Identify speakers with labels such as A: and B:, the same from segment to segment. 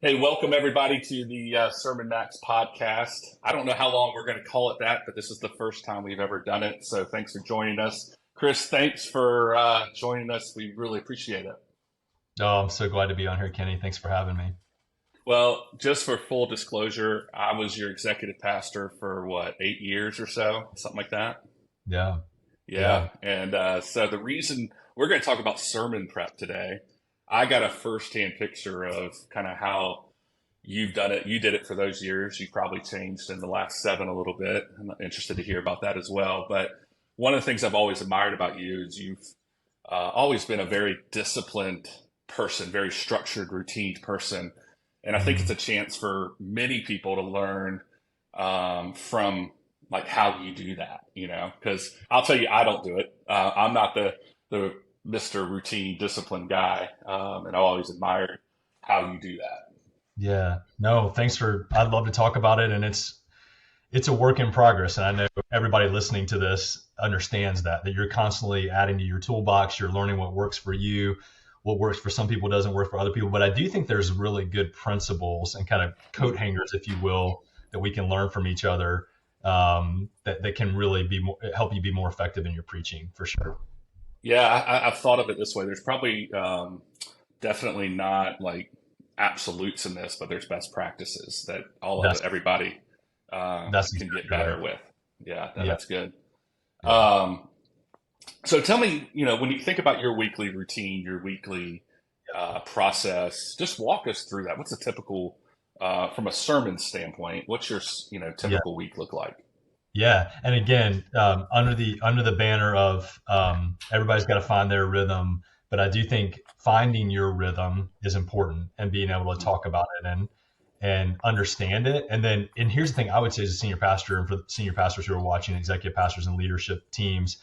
A: Hey, welcome everybody to the SermonMax Podcast. I don't know how long we're going to call it that, but this is the first time we've ever done it. So thanks for joining us. Chris, thanks for joining us. We really appreciate it.
B: Oh, I'm so glad to be on here, Kenny. Thanks for having me.
A: Well, just for full disclosure, I was your executive pastor for 8 years or so, something like that.
B: Yeah.
A: Yeah. And so the reason we're going to talk about sermon prep today, I got a firsthand picture of kind of how you've done it. You did it for those years. You've probably changed in the last 7 a little bit. I'm interested to hear about that as well. But one of the things I've always admired about you is you've always been a very disciplined person, very structured, routine person. And I think it's a chance for many people to learn from like how you do that, because I'll tell you, I don't do it. I'm not the Mr. Routine discipline guy. And I always admired how you do that.
B: Yeah. No, I'd love to talk about it. And it's a work in progress. And I know everybody listening to this understands that you're constantly adding to your toolbox. You're learning what works for you. What works for some people doesn't work for other people. But I do think there's really good principles and kind of coat hangers, if you will, that we can learn from each other that can really help you be more effective in your preaching, for sure.
A: Yeah, I've thought of it this way. There's probably definitely not like absolutes in this, but there's best practices that everybody
B: That's
A: can get
B: exactly
A: better
B: right.
A: with. Yeah,
B: Yeah.
A: that's good.
B: Yeah.
A: So tell me, when you think about your weekly routine, your weekly process, just walk us through that. What's a typical, from a sermon standpoint, what's your,
B: Yeah.
A: typical week look like?
B: Yeah, and again, under the banner of everybody's got to find their rhythm, but I do think finding your rhythm is important and being able to talk about it and understand it. And here's the thing I would say as a senior pastor, and for the senior pastors who are watching, executive pastors and leadership teams,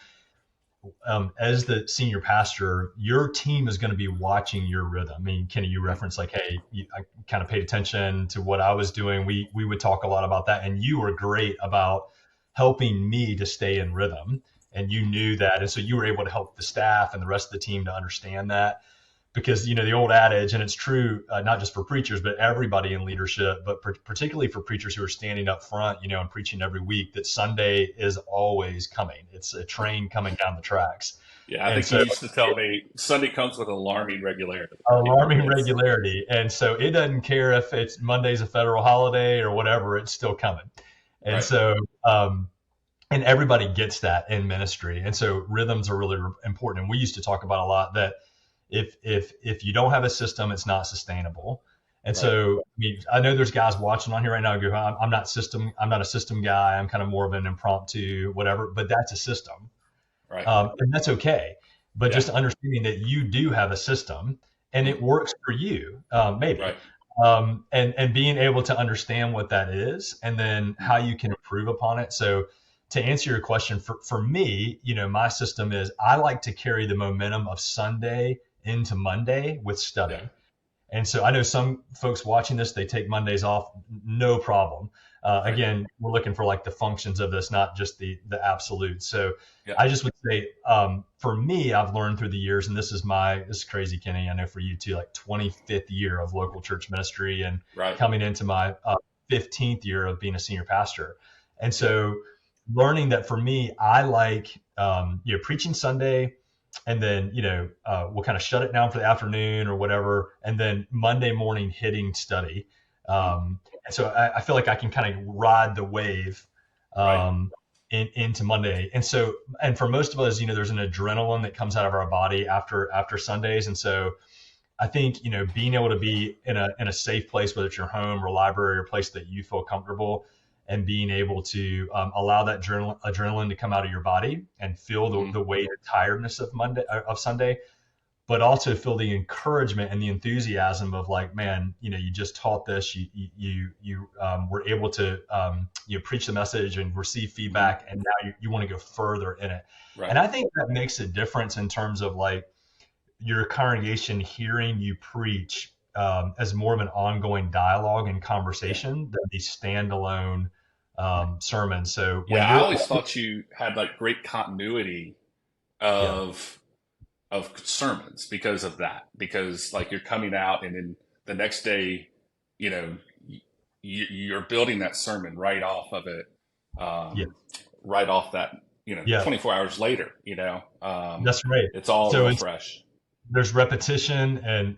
B: as the senior pastor, your team is going to be watching your rhythm. I mean, Kenny, you referenced like, hey, I kind of paid attention to what I was doing. We would talk a lot about that, and you were great about helping me to stay in rhythm, and you knew that, and so you were able to help the staff and the rest of the team to understand that, because the old adage, and it's true, not just for preachers but everybody in leadership, but particularly for preachers who are standing up front and preaching every week, that Sunday is always coming. It's a train coming down the tracks.
A: Yeah, I
B: And
A: think you
B: so
A: used to tell me Sunday comes with alarming regularity.
B: alarming regularity, and so it doesn't care if it's Monday's a federal holiday or whatever, it's still coming. And
A: Right.
B: so and everybody gets that in ministry. And so rhythms are really important. And we used to talk about a lot that if you don't have a system, it's not sustainable. And
A: Right.
B: so I know there's guys watching on here right now who go, I'm not a system guy. I'm kind of more of an impromptu, whatever, but that's a system.
A: Right.
B: And that's okay. But
A: Yeah.
B: just understanding that you do have a system and it works for you, maybe.
A: Right.
B: And being able to understand what that is and then how you can improve upon it. So to answer your question, for me, my system is I like to carry the momentum of Sunday into Monday with study.
A: Yeah.
B: And so I know some folks watching this, they take Mondays off, no problem.
A: Right.
B: Again, we're looking for like the functions of this, not just the absolutes. So
A: Yeah.
B: I just would say, for me, I've learned through the years, and this is crazy, Kenny, I know for you too, like 25th year of local church ministry and
A: Right.
B: coming into my 15th year of being a senior pastor. And so learning that for me, I like, preaching Sunday, and then, we'll kind of shut it down for the afternoon or whatever. And then Monday morning hitting study. And so I feel like I can kind of ride the wave into Monday. And so, and for most of us, there's an adrenaline that comes out of our body after Sundays. And so I think, being able to be in a safe place, whether it's your home or library or place that you feel comfortable, and being able to allow that adrenaline to come out of your body and feel the weight and tiredness of Sunday, but also feel the encouragement and the enthusiasm of like, man, you just taught this, you were able to preach the message and receive feedback, and now you want to go further in it.
A: Right.
B: And I think that makes a difference in terms of like your congregation hearing you preach as more of an ongoing dialogue and conversation than the standalone sermon. So
A: I always thought you had like great continuity of sermons because of that, because like you're coming out and then the next day you know, you're building that sermon right off of it,
B: Yeah.
A: right off that,
B: Yeah.
A: 24 hours later,
B: That's right.
A: it's all
B: So
A: real fresh.
B: there's repetition and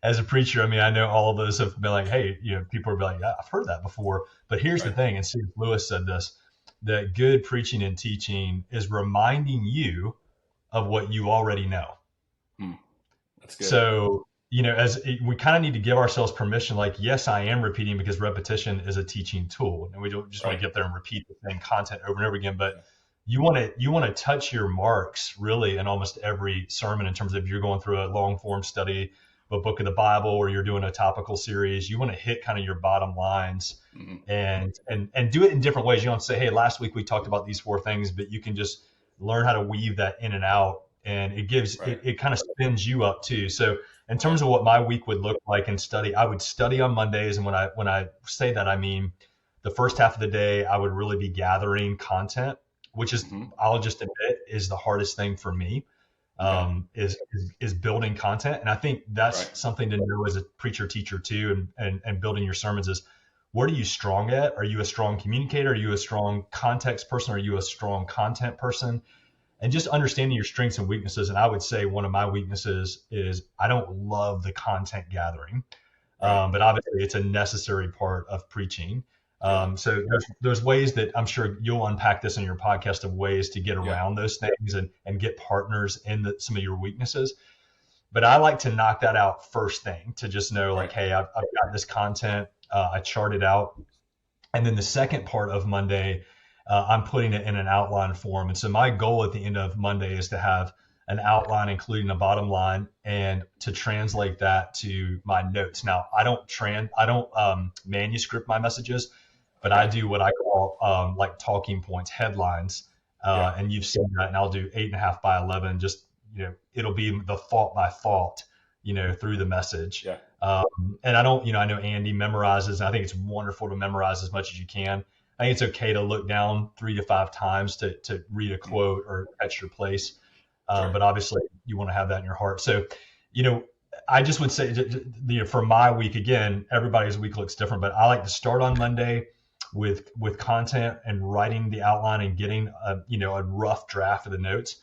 B: as a preacher, I mean, I know all of us have been like, hey, people are like, yeah, I've heard that before. But here's the thing, and C.S. Lewis said this, that good preaching and teaching is reminding you of what you already know.
A: That's good.
B: So, as we kind of need to give ourselves permission, like, yes, I am repeating because repetition is a teaching tool, and we don't just want to get there and repeat the same content over and over again. But you want to touch your marks really in almost every sermon in terms of you're going through a long form study, a book of the Bible, or you're doing a topical series. You want to hit kind of your bottom lines and do it in different ways. You don't say, hey, last week we talked about these 4 things, but you can just learn how to weave that in and out. And it gives, it kind of spins you up too. So in terms of what my week would look like in study, I would study on Mondays. And when I say that, I mean, the first half of the day, I would really be gathering content, which is, I'll just admit, is the hardest thing for me, is building content. And I think that's something to know as a preacher, teacher too, and building your sermons is, what are you strong at? Are you a strong communicator? Are you a strong context person? Are you a strong content person? And just understanding your strengths and weaknesses. And I would say one of my weaknesses is I don't love the content gathering, but obviously it's a necessary part of preaching. So there's ways that I'm sure you'll unpack this in your podcast of ways to get around those things and get partners in some of your weaknesses. But I like to knock that out first thing, to just know like, hey, I've got this content, I chart it out. And then the second part of Monday, I'm putting it in an outline form. And so my goal at the end of Monday is to have an outline, including a bottom line, and to translate that to my notes. Now, I don't manuscript my messages, but I do what I call like talking points, headlines. And you've seen that, and I'll do 8.5 by 11. Just, it'll be the thought by thought, through the message. And I don't, I know Andy memorizes, and I think it's wonderful to memorize as much as you can. I think it's okay to look down 3 to 5 times to read a quote or catch your place. But obviously you want to have that in your heart. So, I just would say, for my week, again, everybody's week looks different, but I like to start on Monday with content and writing the outline and getting a rough draft of the notes.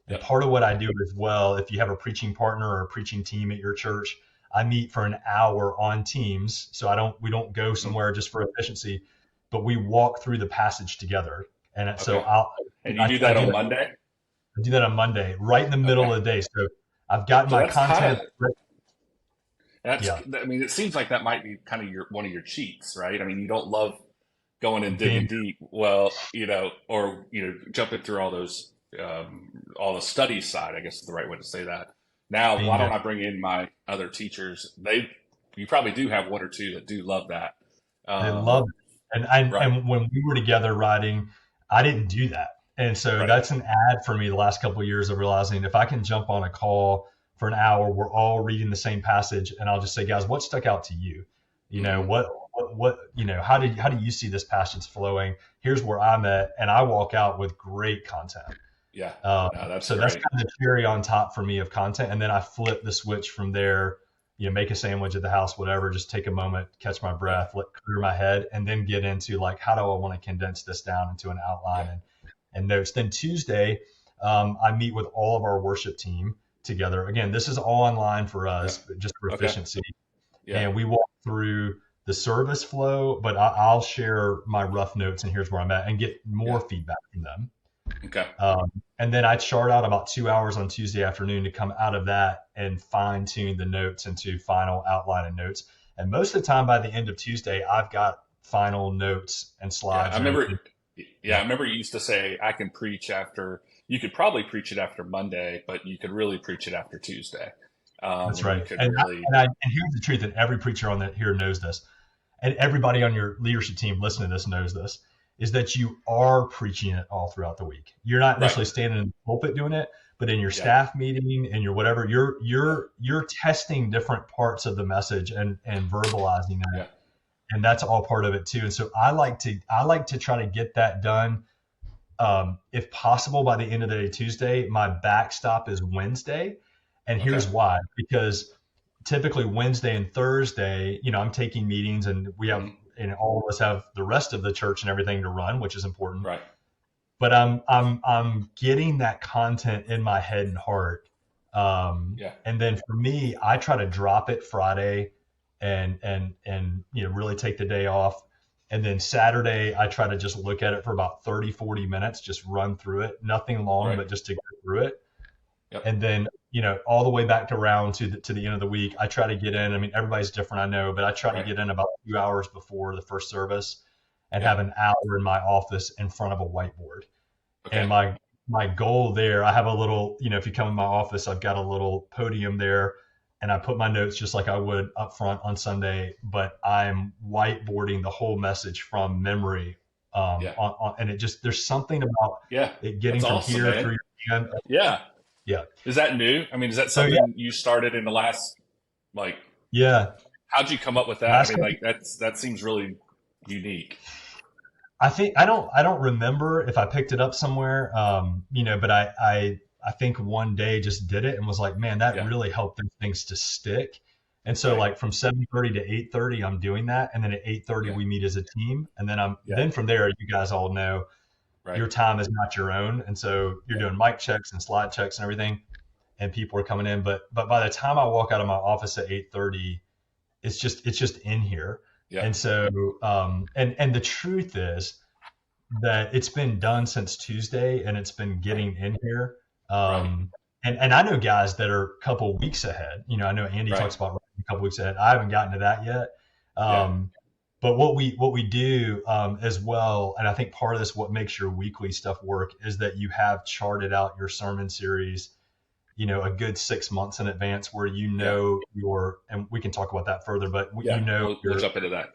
B: And part of what I do as well, if you have a preaching partner or a preaching team at your church, I meet for an hour on Teams. So we don't go somewhere just for efficiency, but we walk through the passage together. And so
A: you do that on Monday?
B: I do that on Monday, right in the middle of the day. So I've got my content.
A: I mean, it seems like that might be kind of one of your cheats, right? I mean, you don't love going and digging deep. Well, or jumping through all those, all the study side, I guess is the right way to say that. Now, why don't I bring in my other teachers? You probably do have 1 or 2 that do love that.
B: They love it. And when we were together writing, I didn't do that. And so that's an ad for me the last couple of years of realizing if I can jump on a call for an hour, we're all reading the same passage, and I'll just say, guys, what stuck out to you? How do you see this passage flowing? Here's where I'm at. And I walk out with great content. That's kind of the cherry on top for me of content. And then I flip the switch from there, make a sandwich at the house, whatever, just take a moment, catch my breath, clear my head, and then get into like, how do I want to condense this down into an outline and notes. Then Tuesday, I meet with all of our worship team together. Again, this is all online for us, just for efficiency. And we walk through the service flow, but I'll share my rough notes and here's where I'm at and get more feedback from them. And then I chart out about 2 hours on Tuesday afternoon to come out of that and fine tune the notes into final outline and notes. And most of the time by the end of Tuesday, I've got final notes and slides.
A: I remember you used to say I can preach after. You could probably preach it after Monday, but you could really preach it after Tuesday.
B: That's right. And here's the truth, and every preacher on here knows this, and everybody on your leadership team listening to this knows this, is that you are preaching it all throughout the week. You're not necessarily standing in the pulpit doing it, but in your staff meeting and your whatever, you're testing different parts of the message and verbalizing that. And that's all part of it too. And so I like to try to get that done. If possible, by the end of the day, Tuesday. My backstop is Wednesday. And here's why, because typically Wednesday and Thursday, I'm taking meetings, and we have, and all of us have the rest of the church and everything to run, which is important.
A: Right.
B: But I'm getting that content in my head and heart. And then for me, I try to drop it Friday and really take the day off. And then Saturday, I try to just look at it for about 30, 40 minutes, just run through it. Nothing long, but just to go through it.
A: Yep.
B: And then, all the way back to the end of the week, I try to get in. I mean, everybody's different, I know, but I try to get in about 2 hours before the first service and have an hour in my office in front of a whiteboard. Okay. And my goal there, I have a little, if you come in my office, I've got a little podium there, and I put my notes just like I would up front on Sunday, but I'm whiteboarding the whole message from memory. And it just, there's something about it getting from awesome, here through your hand.
A: Yeah.
B: Yeah.
A: Is that new? I mean, is that something you started in the last, how'd you come up with that? That seems really unique.
B: I think I don't remember if I picked it up somewhere, but I think one day just did it and was like, man, that really helped those things to stick. And so from 7:30 to 8:30, I'm doing that. And then at 8:30, we meet as a team. And then then from there, you guys all know your time is not your own. And so you're doing mic checks and slide checks and everything, and people are coming in. But by the time I walk out of my office at 8:30, it's just in here. Yeah. And so, and the truth is that it's been done since Tuesday, and it's been getting in here. And I know guys that are a couple weeks ahead. I know Andy talks about a couple weeks ahead. I haven't gotten to that yet. But what we do as well, and I think part of this, what makes your weekly stuff work, is that you have charted out your sermon series, a good 6 months in advance, where your, and we can talk about that further, but we'll
A: jump into that.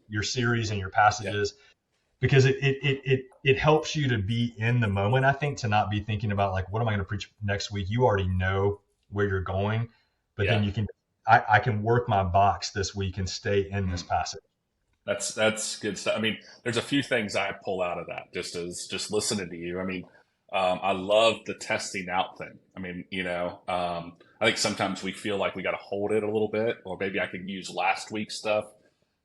B: Your series and your passages, because it helps you to be in the moment. I think, to not be thinking about what am I going to preach next week? You already know where you're going, but then I can work my box this week and stay in this passage.
A: That's good stuff. I mean, there's a few things I pull out of that just listening to you. I mean, I love the testing out thing. I mean, I think sometimes we feel like we got to hold it a little bit, or maybe I could use last week's stuff,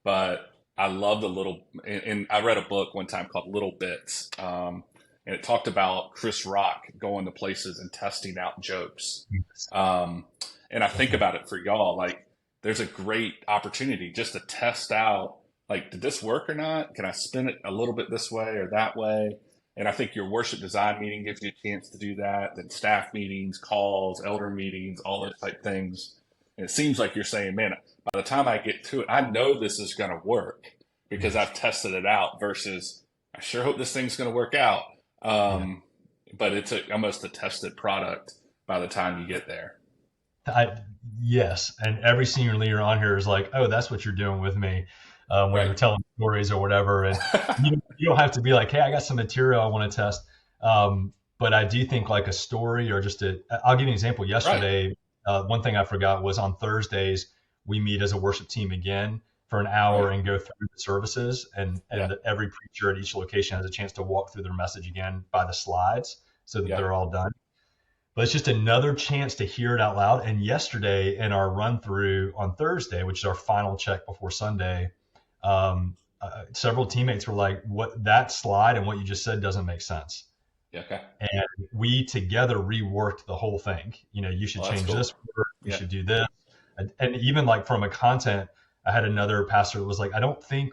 A: but I love the little, and I read a book one time called Little Bits. And it talked about Chris Rock going to places and testing out jokes. And I think about it for y'all, there's a great opportunity just to test out, did this work or not? Can I spin it a little bit this way or that way? And I think your worship design meeting gives you a chance to do that. Then staff meetings, calls, elder meetings, all those type things. And it seems like you're saying, man, by the time I get to it, I know this is going to work because I've tested it out, versus I sure hope this thing's going to work out. But it's almost a tested product by the time you get there.
B: Yes. And every senior leader on here is like, oh, that's what you're doing with me. When you're telling stories or whatever, and you don't have to be like, hey, I got some material I want to test. But I do think a story, or I'll give you an example. Yesterday, one thing I forgot was on Thursdays, we meet as a worship team again for an hour and go through the services, and every preacher at each location has a chance to walk through their message again by the slides so that they're all done. But it's just another chance to hear it out loud. And yesterday in our run through on Thursday, which is our final check before Sunday, several teammates were like, what, that slide and what you just said doesn't make sense.
A: Okay.
B: And we together reworked the whole thing. You should change this word, you should do this. And even from a content, I had another pastor that was like, I don't think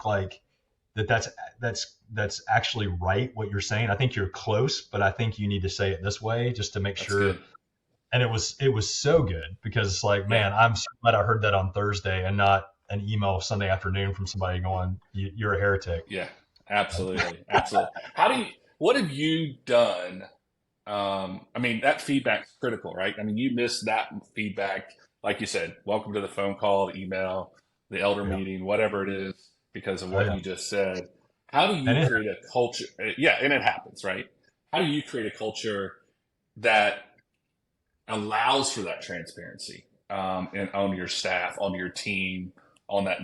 B: that's actually right what you're saying. I think you're close, but I think you need to say it this way just to make sure. Good. And it was so good, because it's like, man, I'm so glad I heard that on Thursday and not an email Sunday afternoon from somebody going, you're a heretic.
A: Yeah, absolutely. Absolutely. What have you done? I mean, that feedback's critical, right? I mean, you missed that feedback. Like you said, welcome to the phone call, the email, the elder meeting, whatever it is, because of what you just said. How do you create a culture? Yeah, and it happens, right? How do you create a culture that allows for that transparency and on your staff, on your team, on that,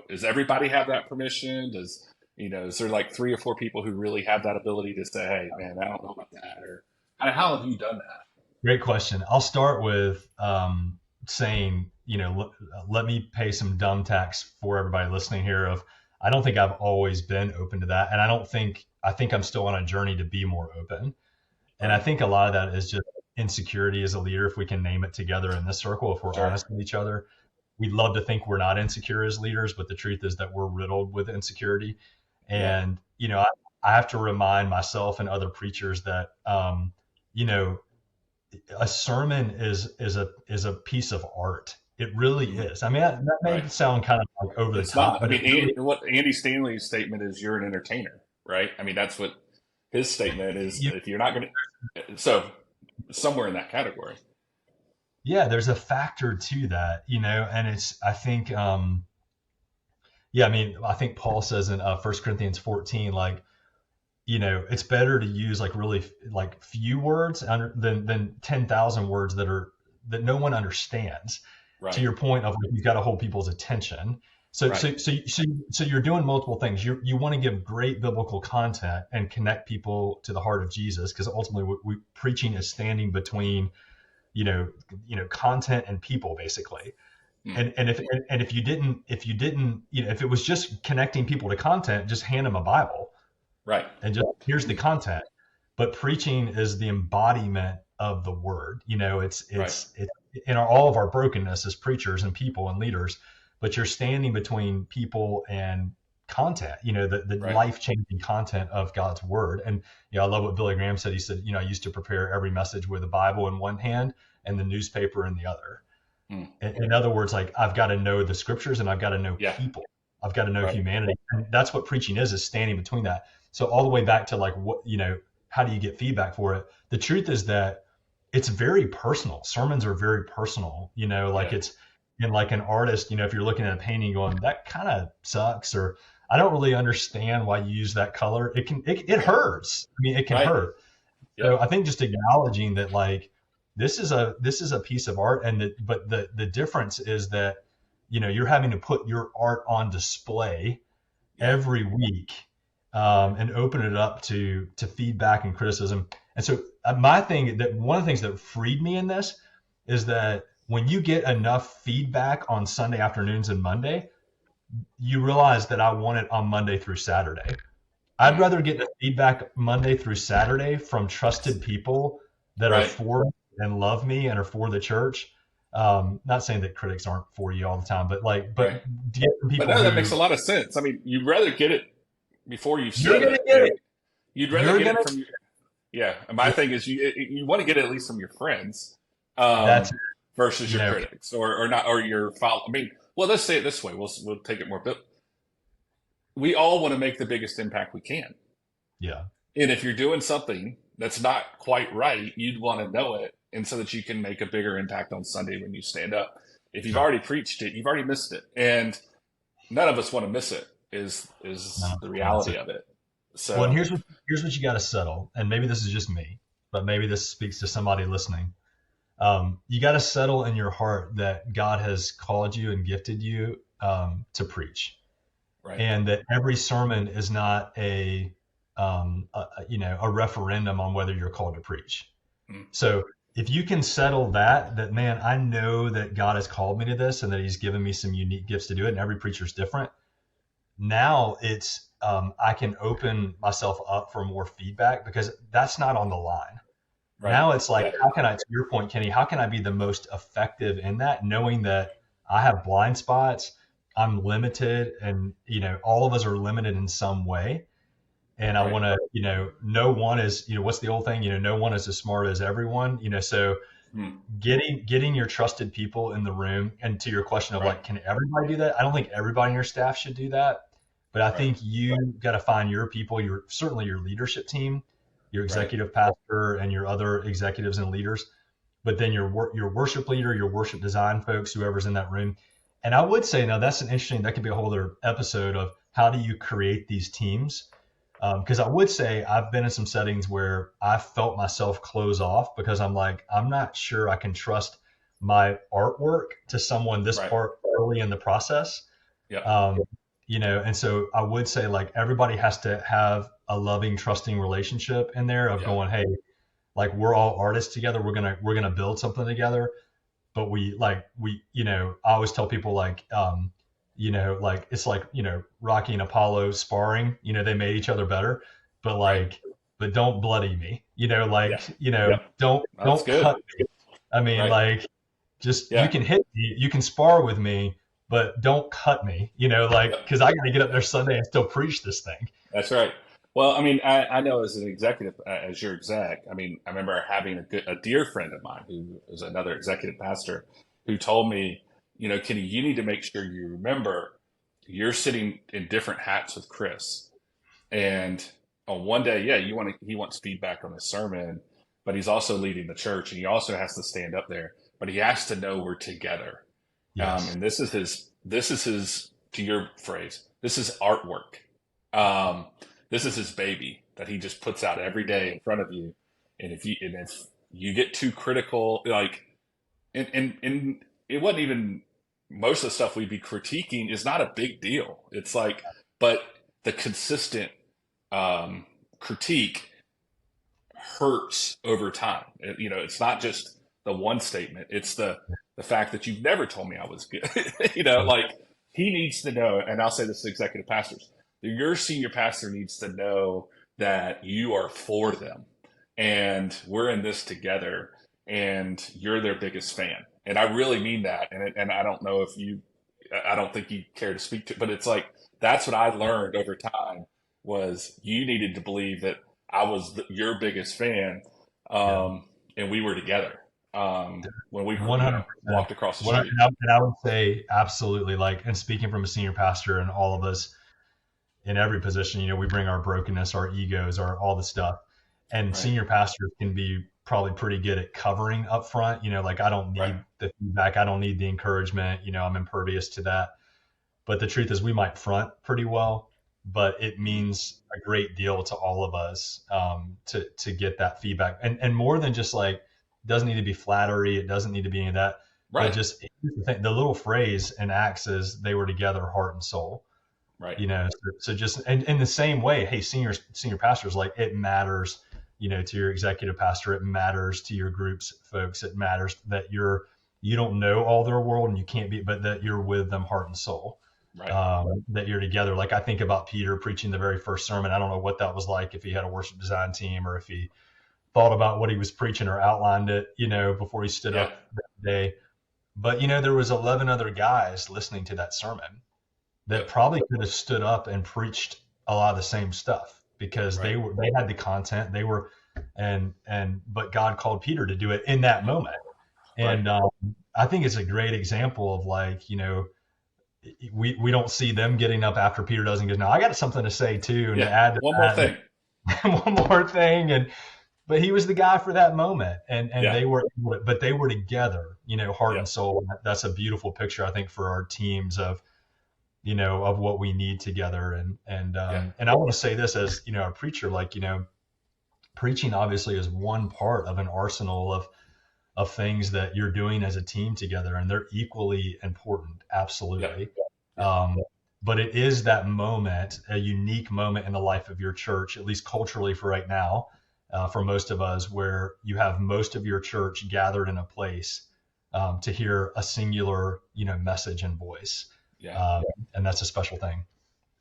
A: does everybody have that permission? Is there 3 or 4 people who really have that ability to say, hey, man, I don't know about that? Or how have you done that?
B: Great question. I'll start with, saying, let me pay some dumb tax for everybody listening here of, I don't think I've always been open to that. And I think I'm still on a journey to be more open. And I think a lot of that is just insecurity as a leader, if we can name it together in this circle, if we're honest with each other. We'd love to think we're not insecure as leaders, but the truth is that we're riddled with insecurity. And, I have to remind myself and other preachers that, a sermon is a piece of art. It really is. I mean, that may sound kind of like over the top.
A: Not. I mean, what Andy Stanley's statement is, you're an entertainer, right? I mean, that's what his statement is. If you're not going to, so somewhere in that category.
B: Yeah, there's a factor to that, and I think, I think Paul says in 1 Corinthians 14, like, it's better to use like really like few words than 10,000 words that no one understands. Right. To your point of like, you've got to hold people's attention. So you're doing multiple things. You want to give great biblical content and connect people to the heart of Jesus, because ultimately preaching is standing between content and people, basically. And if you didn't, if it was just connecting people to content, just hand them a Bible,
A: right?
B: And just, here's the content. But preaching is the embodiment of the word. It's in all of our brokenness as preachers and people and leaders, but you're standing between people and content, the life-changing content of God's word. And, I love what Billy Graham said. He said, I used to prepare every message with a Bible in one hand and the newspaper in the other. In other words, like, I've got to know the scriptures and I've got to know people. I've got to know humanity. And that's what preaching is standing between that. So all the way back to like, what, how do you get feedback for it? The truth is that it's very personal. Sermons are very personal, it's in like an artist, if you're looking at a painting going, that kind of sucks, or I don't really understand why you use that color. It hurts. I mean, it can hurt. Yeah. So I think just acknowledging that, like, this is a piece of art, but the difference is that, you're having to put your art on display every week, and open it up to feedback and criticism. And so one of the things that freed me in this is that when you get enough feedback on Sunday afternoons and Monday, you realize that I want it on Monday through Saturday. I'd rather get the feedback Monday through Saturday from trusted people that are for and love me and are for the church. Not saying that critics aren't for you all the time, but get from people.
A: But no, that makes a lot of sense. I mean, you'd rather get it before you've said it. You'd rather get it from your, and my thing is you want to get it at least from your friends. Versus your critics or not, or your follow. I mean, well, let's say it this way. We'll take it more, but we all want to make the biggest impact we can. Yeah. And if you're doing something that's not quite right, you'd want to know it, and so that you can make a bigger impact on Sunday when you stand up. If you've already preached it, you've already missed it, and none of us want to miss it. Is the reality of it. So,
B: well, and here's what you got to settle, and maybe this is just me, but maybe this speaks to somebody listening. You got to settle in your heart that God has called you and gifted you to preach, and that every sermon is not a referendum on whether you're called to preach. So if you can settle that man, I know that God has called me to this and that He's given me some unique gifts to do it, and every preacher's different. Now it's I can open myself up for more feedback because that's not on the line. Right. Now it's like, how can I, to your point, Kenny, how can I be the most effective in that, knowing that I have blind spots, I'm limited, and, all of us are limited in some way. And I want to, no one is, what's the old thing? No one is as smart as everyone, so getting your trusted people in the room. And to your question of like, can everybody do that? I don't think everybody on your staff should do that, but I think you got to find your people, certainly your leadership team, your executive pastor and your other executives and leaders, but then your worship leader, your worship design folks, whoever's in that room. And I would say, now that could be a whole other episode of how do you create these teams? Because I would say I've been in some settings where I felt myself close off because I'm like, I'm not sure I can trust my artwork to someone this far early in the process. Yeah. And so I would say, like, everybody has to have a loving, trusting relationship in there of going, hey, like, we're all artists together. We're gonna build something together. but I always tell people like, like it's like, Rocky and Apollo sparring, they made each other better, but like, but don't bloody me,
A: Yeah. Yep. That's
B: don't
A: good.
B: cut me. I mean,
A: Right.
B: like, just, you
A: Yeah.
B: can hit me, you can spar with me, but don't cut me, like,
A: Yep.
B: cause I got to get up there Sunday and still preach this thing.
A: That's right. Well, I mean, I know as an executive, as your exec, I mean, I remember having a dear friend of mine who is another executive pastor who told me, Kenny, you need to make sure you remember you're sitting in different hats with Chris. And on one day, yeah, he wants feedback on his sermon, but he's also leading the church and he also has to stand up there, but he has to know we're together.
B: Yes.
A: And this is his, to your phrase, this is artwork. Um, this is his baby that he just puts out every day in front of you. And if you get too critical, like, and it wasn't even most of the stuff we'd be critiquing is not a big deal. It's like, but the consistent critique hurts over time. It's not just the one statement. It's the fact that you've never told me I was good. Like he needs to know, and I'll say this to executive pastors, your senior pastor needs to know that you are for them and we're in this together and you're their biggest fan. And I really mean that. And I don't know I don't think you care to speak to, but it's like, that's what I learned over time was you needed to believe that I was your biggest fan.
B: Yeah.
A: And we were together. When we,
B: 100%.
A: walked across the street.
B: And I would say absolutely, like, and speaking from a senior pastor and all of us in every position, we bring our brokenness, our egos, all the stuff. And
A: Right.
B: senior pastors can be probably pretty good at covering up front. Like, I don't need
A: Right.
B: the feedback. I don't need the encouragement. I'm impervious to that. But the truth is we might front pretty well, but it means a great deal to all of us to get that feedback. And more than just like, doesn't need to be flattery. It doesn't need to be any of that.
A: Right.
B: But just the little phrase in Acts is they were together, heart and soul.
A: Right.
B: So just, and in the same way, hey, senior pastors, like, it matters, to your executive pastor, it matters to your group's folks. It matters that you don't know all their world and you can't be, but that you're with them heart and soul.
A: Right.
B: That you're together. Like, I think about Peter preaching the very first sermon. I don't know what that was like, if he had a worship design team or if he thought about what he was preaching or outlined it, before he stood up that day. But, there was 11 other guys listening to that sermon that probably could have stood up and preached a lot of the same stuff because they had the content, but God called Peter to do it in that moment. And I think it's a great example of, like, we don't see them getting up after Peter does and goes, no, I got something to say too. And to add to
A: one more thing.
B: one more thing. But he was the guy for that moment. And they were together, heart and soul. That's a beautiful picture, I think, for our teams of what we need together. And I want to say this as, a preacher, like, preaching obviously is one part of an arsenal of things that you're doing as a team together, and they're equally important. Absolutely. But it is that moment, a unique moment in the life of your church, at least culturally for right now, for most of us, where you have most of your church gathered in a place to hear a singular, message and voice. And that's a special thing.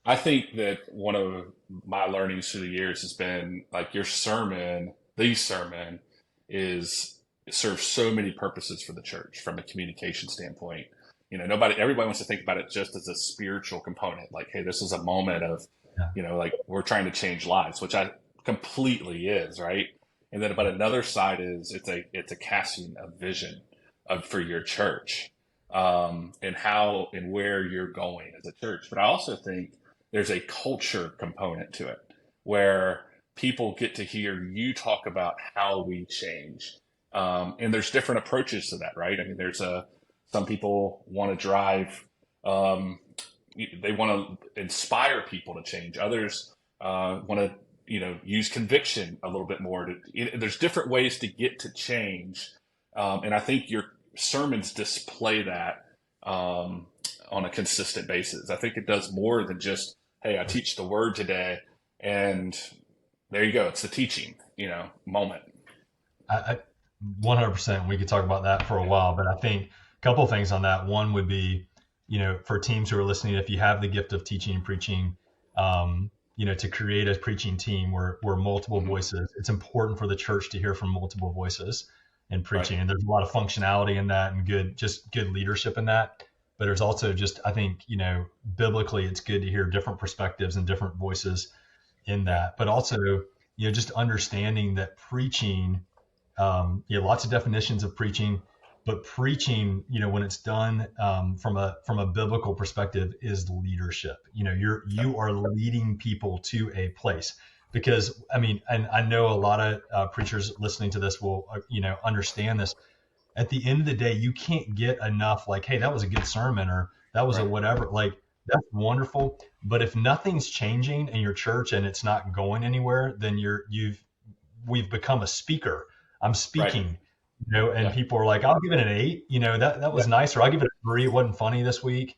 A: I think that one of my learnings through the years has been like the sermon serves so many purposes for the church from a communication standpoint. Everybody wants to think about it just as a spiritual component. Like, hey, this is a moment of, like we're trying to change lives, which I completely is, right? And then, but another side is it's a casting of vision for your church. And how and where you're going as a church. But I also think there's a culture component to it where people get to hear you talk about how we change. And there's different approaches to that, right? I mean, some people want to drive, they want to inspire people to change. Others want to, use conviction a little bit more. There's different ways to get to change. And I think your sermons display that on a consistent basis. I think it does more than just, hey, I teach the word today, and there you go. It's the teaching, moment.
B: 100%. We could talk about that for a while, but I think a couple of things on that. One would be, for teams who are listening, if you have the gift of teaching and preaching, to create a preaching team where multiple voices, it's important for the church to hear from multiple voices in preaching.
A: Right.
B: And there's a lot of functionality in that and good leadership in that. But there's also just, I think, biblically, it's good to hear different perspectives and different voices in that. But also, just understanding that preaching, lots of definitions of preaching, but preaching, when it's done from a biblical perspective, is leadership. You are leading people to a place. Because and I know a lot of preachers listening to this will understand this. At the end of the day, you can't get enough like, hey, that was a good sermon, or that was a whatever. Like, that's wonderful. But if nothing's changing in your church and it's not going anywhere, then we've become a speaker. I'm speaking, and people are like, I'll give it an 8. That was nice, or I'll give it a 3. It wasn't funny this week.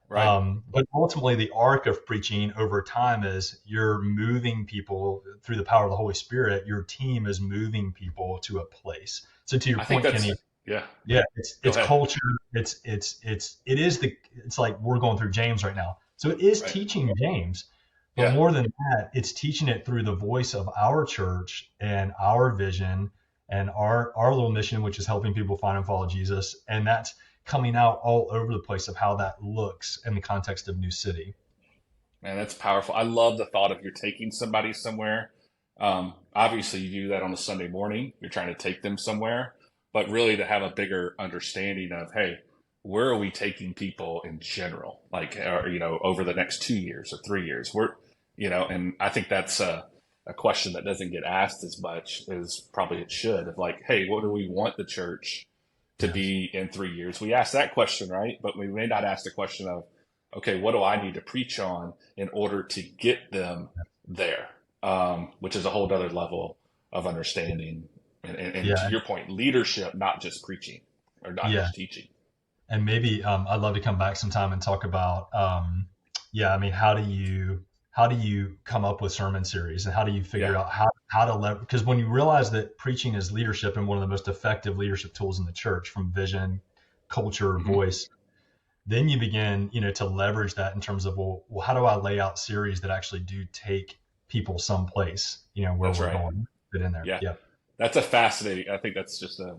B: Right. But ultimately, the arc of preaching over time is you're moving people through the power of the Holy Spirit. Your team is moving people to a place. So to your point, Kenny, it's culture. It's like we're going through James right now. So it is teaching James, but more than that, it's teaching it through the voice of our church and our vision and our little mission, which is helping people find and follow Jesus. And that's coming out all over the place of how that looks in the context of New City.
A: Man, that's powerful. I love the thought of you're taking somebody somewhere. Obviously, you do that on a Sunday morning. You're trying to take them somewhere, but really to have a bigger understanding of, hey, where are we taking people in general? Like, over the next 2 years or 3 years, and I think that's a question that doesn't get asked as much as probably it should, of like, hey, what do we want the church to be in 3 years? We ask that question, right? But we may not ask the question of, okay, what do I need to preach on in order to get them there? Which is a whole other level of understanding. And to your point, leadership, not just preaching or not just teaching.
B: And maybe I'd love to come back sometime and talk about, how do you come up with sermon series, and how do you figure out how to leverage? Because when you realize that preaching is leadership and one of the most effective leadership tools in the church, from vision, culture, voice, then you begin, to leverage that in terms of, well, how do I lay out series that actually do take people someplace, where we're going, fit in there. Yeah.
A: That's I think that's just a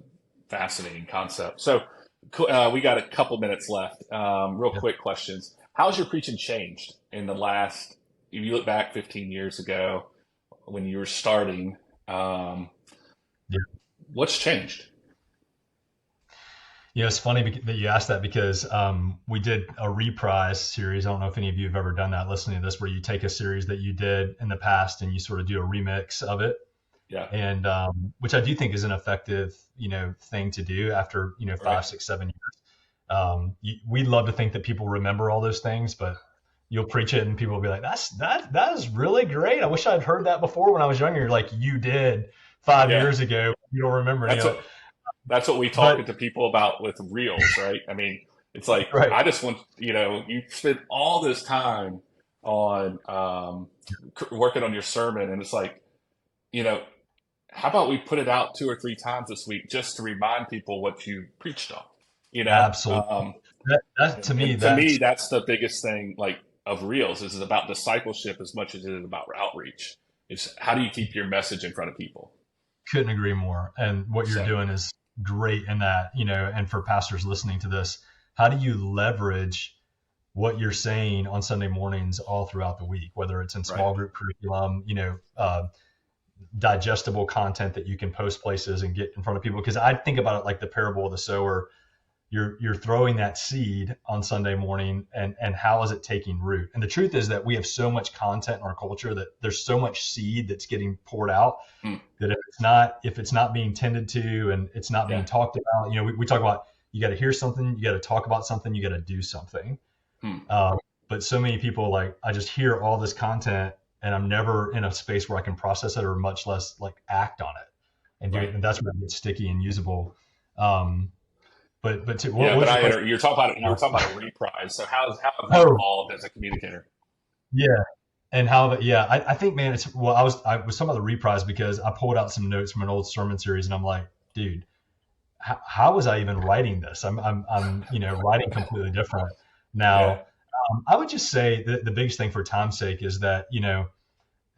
A: fascinating concept. So we got a couple minutes left. Real quick questions. How's your preaching changed in the last, if you look back 15 years ago when you were starting, what's changed?
B: It's funny that you asked that, because we did a reprise series. I don't know if any of you have ever done that listening to this, where you take a series that you did in the past and you sort of do a remix of it. Yeah. And which I do think is an effective, thing to do after, 5, 6, 7 years. We'd love to think that people remember all those things, but you'll preach it and people will be like, that is really great. I wish I'd heard that before when I was younger. Like, you did 5 years ago. You don't remember.
A: That's what we talk to people about with reels, right? I mean, it's like, I just want, you spend all this time on working on your sermon, and it's like, how about we put it out 2 or 3 times this week just to remind people what you preached on?
B: Absolutely. To me,
A: that's the biggest thing, like, of reels. Is about discipleship as much as it is about outreach. It's how do you keep your message in front of people?
B: Couldn't agree more. And what you're doing is great in that, and for pastors listening to this, how do you leverage what you're saying on Sunday mornings all throughout the week, whether it's in small group curriculum, digestible content that you can post places and get in front of people? Because I think about it like the parable of the sower. You're throwing that seed on Sunday morning, and how is it taking root? And the truth is that we have so much content in our culture that there's so much seed that's getting poured out that if it's not being tended to and it's not being talked about, we talk about, you got to hear something, you got to talk about something, you got to do something. But so many people, like, I just hear all this content and I'm never in a space where I can process it, or much less like act on it and do it. And that's where it gets sticky and usable. You're talking about a reprise. So how have you evolved as a communicator? Yeah. And I think, man, I was talking about the reprise because I pulled out some notes from an old sermon series, and I'm like, dude, how was I even writing this? I'm writing completely different
A: Yeah.
B: now. I would just say that the biggest thing for time's sake is that,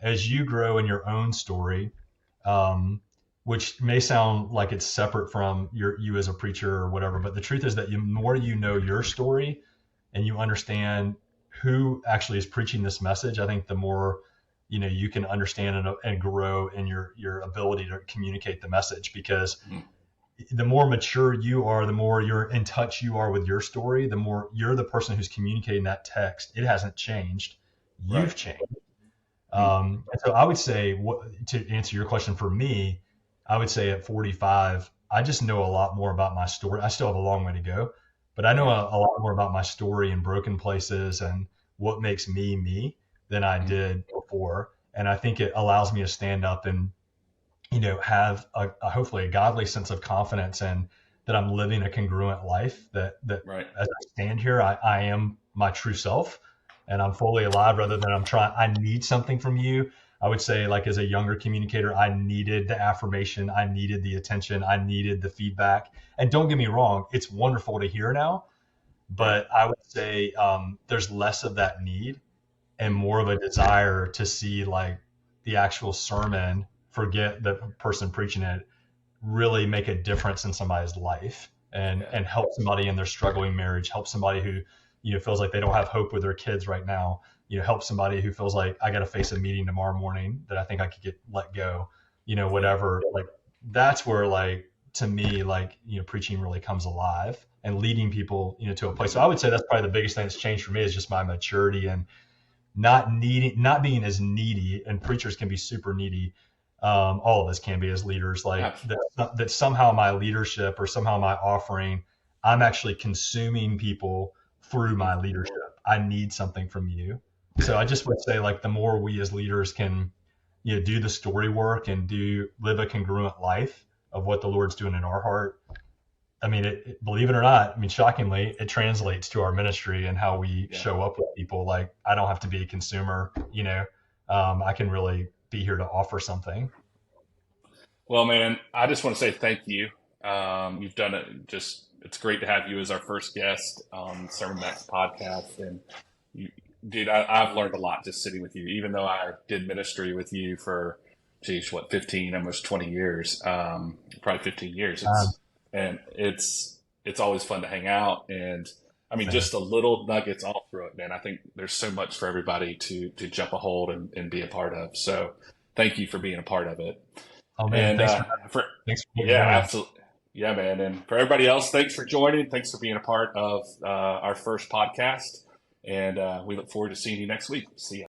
B: as you grow in your own story, um, which may sound like it's separate from you as a preacher or whatever, but the truth is that the more you know your story and you understand who actually is preaching this message, I think the more you can understand and grow in your ability to communicate the message. Because
A: Mm.
B: the more mature you are, the more you're in touch you are with your story, the more you're the person who's communicating that text. It hasn't changed.
A: Right.
B: You've changed.
A: Mm.
B: And so I would say, to answer your question, for me, I would say at 45, I just know a lot more about my story. I still have a long way to go, but I know
A: Yeah.
B: a lot more about my story and broken places and what makes me me than I
A: Mm.
B: did before. And I think it allows me to stand up and, have hopefully a godly sense of confidence and that I'm living a congruent life, that
A: Right.
B: as I stand here, I am my true self and I'm fully alive, rather than I need something from you. I would say, like, as a younger communicator, I needed the affirmation, I needed the attention, I needed the feedback. And don't get me wrong, it's wonderful to hear now,
A: Right.
B: but I would say there's less of that need and
A: Mm.
B: more of a desire to see, like, the actual sermon, forget the person preaching it, really make a difference in somebody's life and
A: Yeah.
B: and help somebody in their struggling marriage, help somebody who feels like they don't have hope with their kids right now, help somebody who feels like, I got to face a meeting tomorrow morning that I think I could get let go,
A: Yeah.
B: whatever. Like, that's where, like, to me, like, preaching really comes alive and leading people to a place. So I would say that's probably the biggest thing that's changed for me, is just my maturity and not being as needy. And preachers can be super needy. All of us can be as leaders, like
A: Absolutely.
B: that somehow my leadership or somehow my offering, I'm actually consuming people through
A: Mm.
B: my leadership. I need something from you. So I just would say, like, the more we as leaders can, do the story work and live a congruent life of what the Lord's doing in our heart. I mean, believe it or not, I mean, shockingly, it translates to our ministry and how we
A: Yeah.
B: show up with people. Like, I don't have to be a consumer, I can really be here to offer something.
A: Well, man, I just want to say thank you. You've done it. It's great to have you as our first guest on SermonMax Podcast. And you, dude, I've learned a lot just sitting with you, even though I did ministry with you for, geez, what, 15, almost 20 years, probably 15 years.
B: Um,
A: It's always fun to hang out. And I mean,
B: man.
A: just the little nuggets all through it, man. I think there's so much for everybody to jump a hold and be a part of. So thank you for being a part of it.
B: Oh man,
A: And
B: thanks for putting me
A: yeah,
B: on.
A: absolutely. Yeah, man. And for everybody else, thanks for joining. Thanks for being a part of our first podcast. And we look forward to seeing you next week. See ya.